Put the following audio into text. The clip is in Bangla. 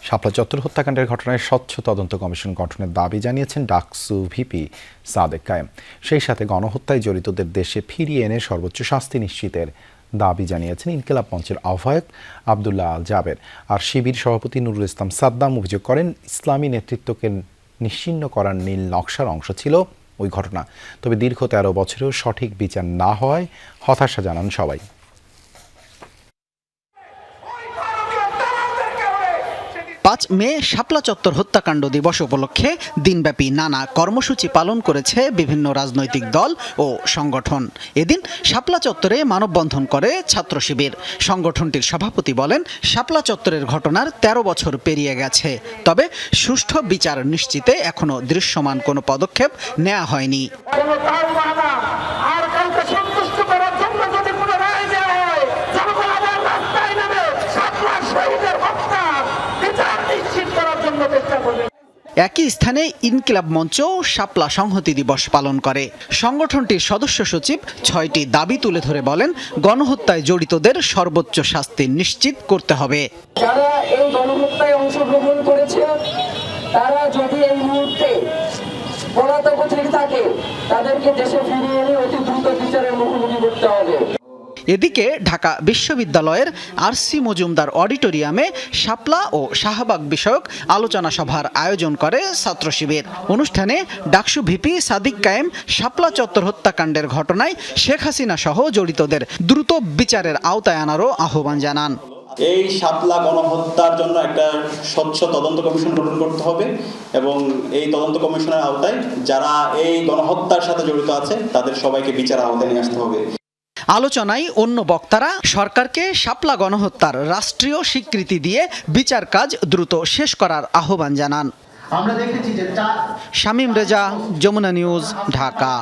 শাপলা চত্বর হত্যাকাণ্ডের ঘটনায় স্বচ্ছ তদন্ত কমিশন গঠনের দাবি জানিয়েছেন ডাকসু ভিপি সাদেক কায়েম। সেই সাথে গণহত্যায় জড়িতদের দেশে ফিরিয়ে এনে সর্বোচ্চ শাস্তি নিশ্চিতের দাবি জানিয়েছেন ইনকিলাব মঞ্চের আহ্বায়ক আবদুল্লাহ আল জাবের। আর শিবির সভাপতি নুরুল ইসলাম সাদ্দাম অভিযোগ করেন, ইসলামী নেতৃত্বকে নিশ্চিহ্ন করার নীল নকশার অংশ ছিল ওই ঘটনা। তবে দীর্ঘ ১৩ বছরেও সঠিক বিচার না হওয়ায় হতাশা জানান সবাই। ৫ মে শাপলা চত্বর হত্যাকাণ্ড দিবস উপলক্ষে দিনব্যাপী নানা কর্মসূচি পালন করেছে বিভিন্ন রাজনৈতিক দল ও সংগঠন। এদিন শাপলা চত্বরে মানববন্ধন করে ছাত্র শিবির। সংগঠনটির সভাপতি বলেন, শাপলা চত্বরের ঘটনার ১৩ বছর পেরিয়ে গেছে, তবে সুষ্ঠু বিচার নিশ্চিতে এখনো দৃশ্যমান কোনো পদক্ষেপ নেওয়া হয়নি। একই স্থানে ইনকিলাব মঞ্চ শাপলা সংহতি দিবস পালন করে। সংগঠনটির সদস্য সচিব ৬টি দাবি তুলে ধরে বলেন, গণহত্যায় জড়িতদের সর্বোচ্চ শাস্তি নিশ্চিত করতে হবে। যারা এই গণহত্যায় অংশগ্রহণ করেছে তারা যদি এই মুহূর্তে পলাতক থাকে তাদেরকে দেশে ফিরিয়ে এনে অতি দ্রুত বিচারের মুখোমুখি করতে হবে। এদিকে ঢাকা বিশ্ববিদ্যালয়ের আরসি মজুমদার অডিটোরিয়ামে শাপলা ও শাহবাগ বিষয়ক আলোচনা সভার আয়োজন করে ছাত্র শিবির। অনুষ্ঠানে ডাকসু ভিপি সাদিক কায়েম শাপলা চত্বর হত্যাকাণ্ডের ঘটনায় শেখ হাসিনা সহ জড়িতদের দ্রুত বিচারের আওতায় আনারও আহ্বান জানান। এই শাপলা গণহত্যার জন্য একটা স্বচ্ছ তদন্ত কমিশন গঠন করতে হবে এবং এই তদন্ত কমিশনের আওতায় যারা এই গণহত্যার সাথে জড়িত আছে তাদের সবাইকে বিচার আওতায় নিয়ে আসতে হবে। আলোচনায় অন্য বক্তারা সরকারকে শাপলা গণহত্যার রাষ্ট্রীয় স্বীকৃতি দিয়ে বিচার কাজ দ্রুত শেষ করার আহ্বান জানান। আমরা দেখেছি যে শামীম রেজা, যমুনা নিউজ, ঢাকা।